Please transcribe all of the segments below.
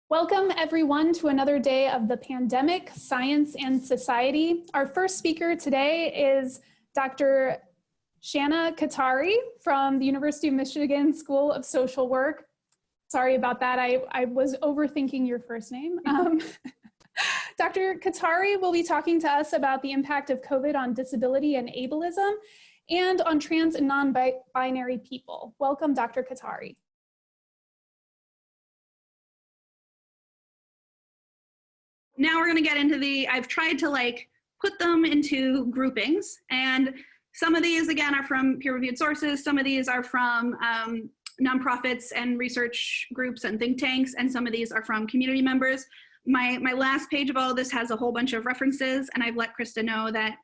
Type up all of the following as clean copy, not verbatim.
Welcome everyone to another day of the pandemic, science and society. Our first speaker today is Dr. Shanna Kattari from the University of Michigan School of Social Work. Sorry about that, I was overthinking your first name. Dr. Kattari will be talking to us about the impact of COVID on disability and ableism and on trans and non-binary people. Welcome, Dr. Kattari. Now we're going to get into I've tried to put them into groupings, and some of these again are from peer-reviewed sources, some of these are from nonprofits and research groups and think tanks, and some of these are from community members. My last page of all of this has a whole bunch of references, and I've let Krista know that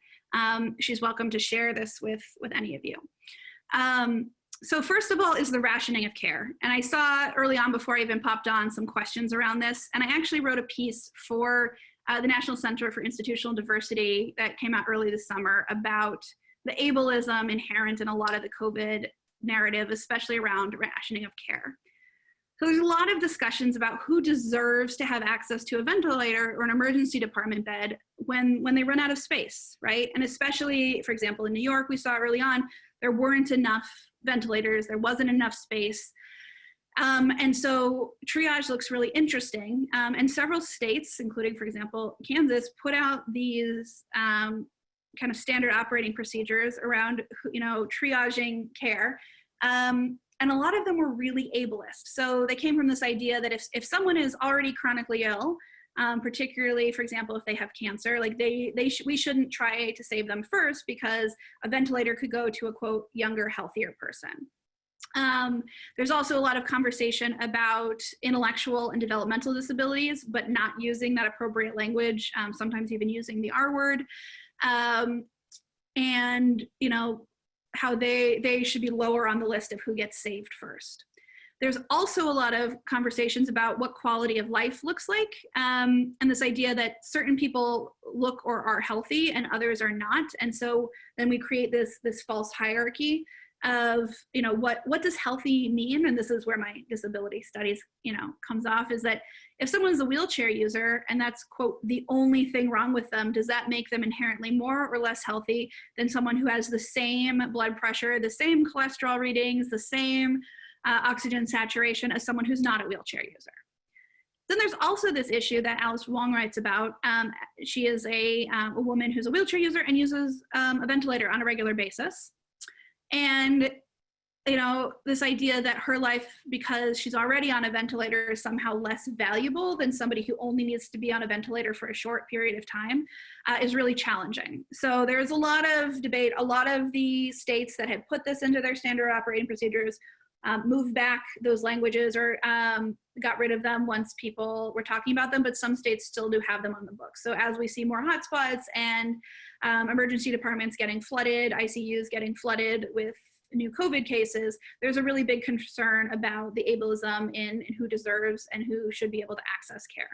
she's welcome to share this with any of you. So first of all is the rationing of care. And I saw early on before I even popped on some questions around this. And I actually wrote a piece for the National Center for Institutional Diversity that came out early this summer about the ableism inherent in a lot of the COVID narrative, especially around rationing of care. So there's a lot of discussions about who deserves to have access to a ventilator or an emergency department bed when they run out of space, right? And especially, for example, in New York, we saw early on, there weren't enough ventilators, there wasn't enough space. And so triage looks really interesting. And several states, including, for example, Kansas, put out these kind of standard operating procedures around, triaging care. And a lot of them were really ableist. So they came from this idea that if someone is already chronically ill, particularly, for example, if they have cancer, we shouldn't try to save them first because a ventilator could go to a, quote, younger, healthier person. There's also a lot of conversation about intellectual and developmental disabilities, but not using that appropriate language, sometimes even using the R word. And, how they should be lower on the list of who gets saved first. There's also a lot of conversations about what quality of life looks like, and this idea that certain people look or are healthy and others are not. And so then we create this false hierarchy of, what does healthy mean? And this is where my disability studies, comes off, is that if someone's a wheelchair user and that's, quote, the only thing wrong with them, does that make them inherently more or less healthy than someone who has the same blood pressure, the same cholesterol readings, the same oxygen saturation as someone who's not a wheelchair user? Then there's also this issue that Alice Wong writes about. She is a woman who's a wheelchair user and uses a ventilator on a regular basis. And, this idea that her life, because she's already on a ventilator, is somehow less valuable than somebody who only needs to be on a ventilator for a short period of time is really challenging. So there's a lot of debate. A lot of the states that had put this into their standard operating procedures moved back those languages or got rid of them once people were talking about them, but some states still do have them on the books. So as we see more hotspots and emergency departments getting flooded, ICUs getting flooded with new COVID cases, there's a really big concern about the ableism in who deserves and who should be able to access care.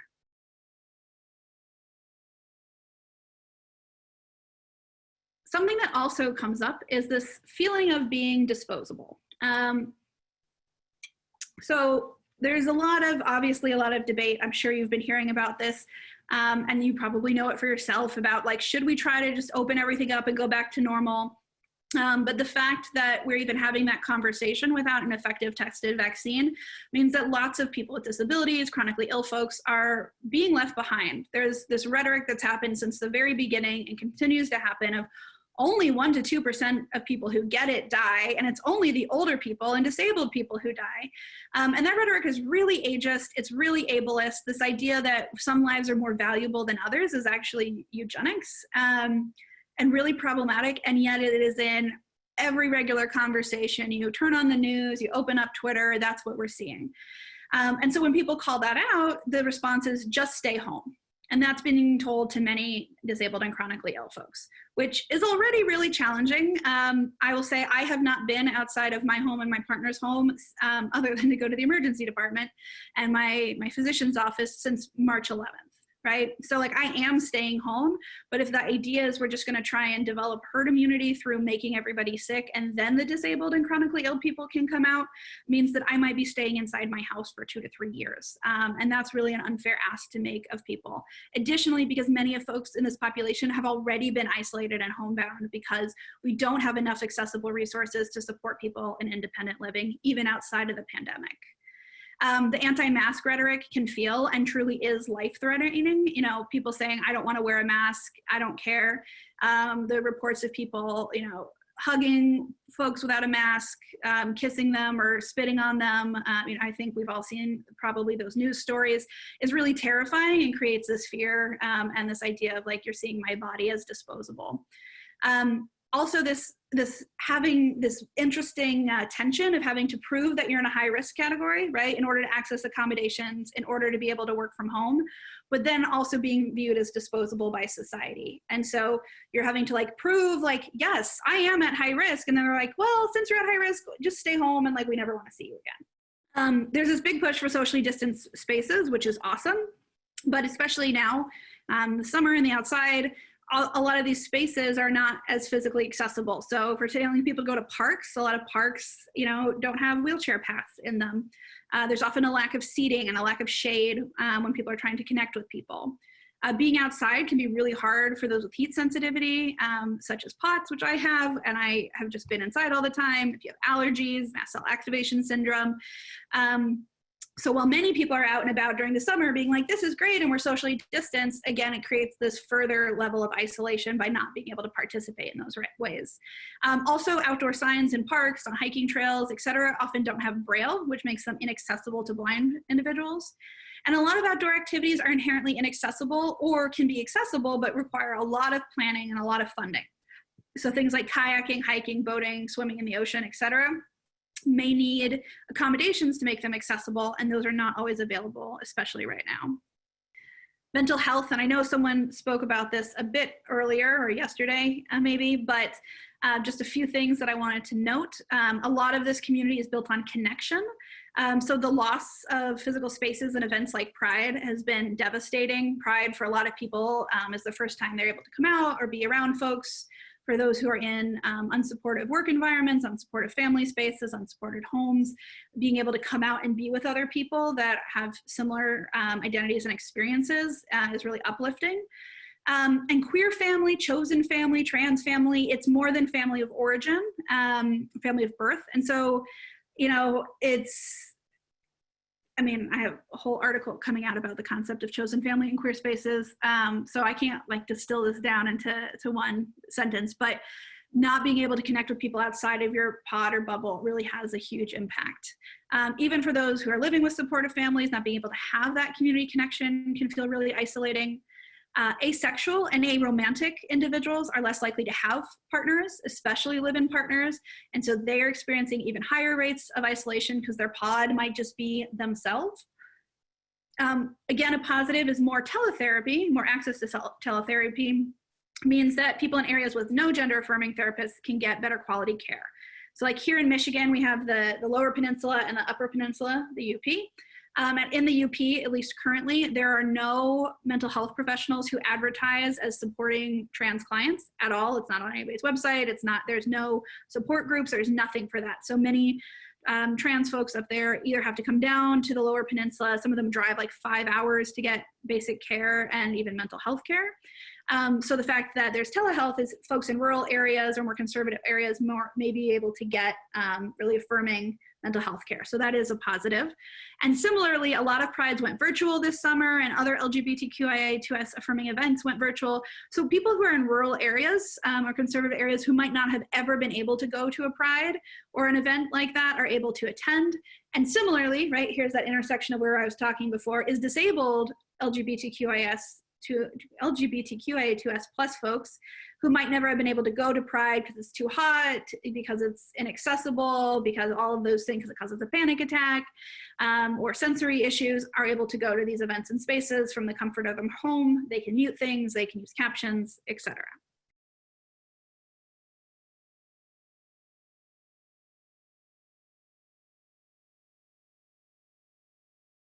Something that also comes up is this feeling of being disposable. So there's obviously a lot of debate. I'm sure you've been hearing about this, and you probably know it for yourself about should we try to just open everything up and go back to normal? But the fact that we're even having that conversation without an effective tested vaccine means that lots of people with disabilities, chronically ill folks, are being left behind. There's this rhetoric that's happened since the very beginning and continues to happen of only 1% to 2% of people who get it die, and it's only the older people and disabled people who die. And that rhetoric is really ageist, it's really ableist. This idea that some lives are more valuable than others is actually eugenics, and really problematic, and yet it is in every regular conversation. You turn on the news, you open up Twitter, that's what we're seeing. And so when people call that out, the response is just stay home. And that's being told to many disabled and chronically ill folks, which is already really challenging. I will say I have not been outside of my home and my partner's home other than to go to the emergency department and my physician's office since March 11th. right? So like I am staying home, but if the idea is we're just going to try and develop herd immunity through making everybody sick and then the disabled and chronically ill people can come out, means that I might be staying inside my house for 2 to 3 years. And that's really an unfair ask to make of people. Additionally, because many of folks in this population have already been isolated and homebound because we don't have enough accessible resources to support people in independent living, even outside of the pandemic. The anti-mask rhetoric can feel and truly is life-threatening. You know, people saying, I don't want to wear a mask, I don't care. The reports of people, you know, hugging folks without a mask, kissing them or spitting on them. You know, I think we've all seen probably those news stories, is really terrifying and creates this fear and this idea of like, you're seeing my body as disposable. Also this having this interesting tension of having to prove that you're in a high risk category, right, in order to access accommodations, in order to be able to work from home, but then also being viewed as disposable by society. And so you're having to like prove like, yes, I am at high risk. And then they're like, well, since you're at high risk, just stay home and like, we never want to see you again. There's this big push for socially distanced spaces, which is awesome. But especially now, the summer and the outside, a lot of these spaces are not as physically accessible. So if we're telling people to go to parks, a lot of parks, you know, don't have wheelchair paths in them. There's often a lack of seating and a lack of shade when people are trying to connect with people. Being outside can be really hard for those with heat sensitivity, such as POTS, which I have, and I have just been inside all the time. If you have allergies, mast cell activation syndrome. So while many people are out and about during the summer being like, this is great and we're socially distanced, again, it creates this further level of isolation by not being able to participate in those ways. Also, outdoor signs in parks, on hiking trails, et cetera, often don't have Braille, which makes them inaccessible to blind individuals. And a lot of outdoor activities are inherently inaccessible or can be accessible, but require a lot of planning and a lot of funding. So things like kayaking, hiking, boating, swimming in the ocean, et cetera, may need accommodations to make them accessible, and those are not always available, especially right now. Mental health, and I know someone spoke about this a bit earlier or yesterday maybe, but just a few things that I wanted to note. A lot of this community is built on connection. So the loss of physical spaces and events like Pride has been devastating. Pride for a lot of people is the first time they're able to come out or be around folks. For those who are in unsupportive work environments, unsupportive family spaces, unsupported homes, being able to come out and be with other people that have similar identities and experiences is really uplifting. And queer family, chosen family, trans family, it's more than family of origin, family of birth. And so, you know, I mean, I have a whole article coming out about the concept of chosen family in queer spaces. So I can't like distill this down into one sentence, but not being able to connect with people outside of your pod or bubble really has a huge impact. Even for those who are living with supportive families, not being able to have that community connection can feel really isolating. Asexual and aromantic individuals are less likely to have partners, especially live-in partners. And so they are experiencing even higher rates of isolation because their pod might just be themselves. Again, a positive is more teletherapy, more access to teletherapy means that people in areas with no gender affirming therapists can get better quality care. So like here in Michigan, we have the Lower Peninsula and the Upper Peninsula, the UP. And in the UP, at least currently, there are no mental health professionals who advertise as supporting trans clients at all. It's not on anybody's website. There's no support groups. There's nothing for that. So many trans folks up there either have to come down to the Lower Peninsula. Some of them drive like 5 hours to get basic care and even mental health care. So the fact that there's telehealth is folks in rural areas or more conservative areas may be able to get really affirming mental health care. So that is a positive. And similarly, a lot of prides went virtual this summer and other LGBTQIA2S affirming events went virtual. So people who are in rural areas or conservative areas who might not have ever been able to go to a pride or an event like that are able to attend. And similarly, right, here's that intersection of where I was talking before, is disabled LGBTQIA2S plus folks who might never have been able to go to Pride because it's too hot, because it's inaccessible, because all of those things, because it causes a panic attack, or sensory issues, are able to go to these events and spaces from the comfort of their home. They can mute things, they can use captions, etc.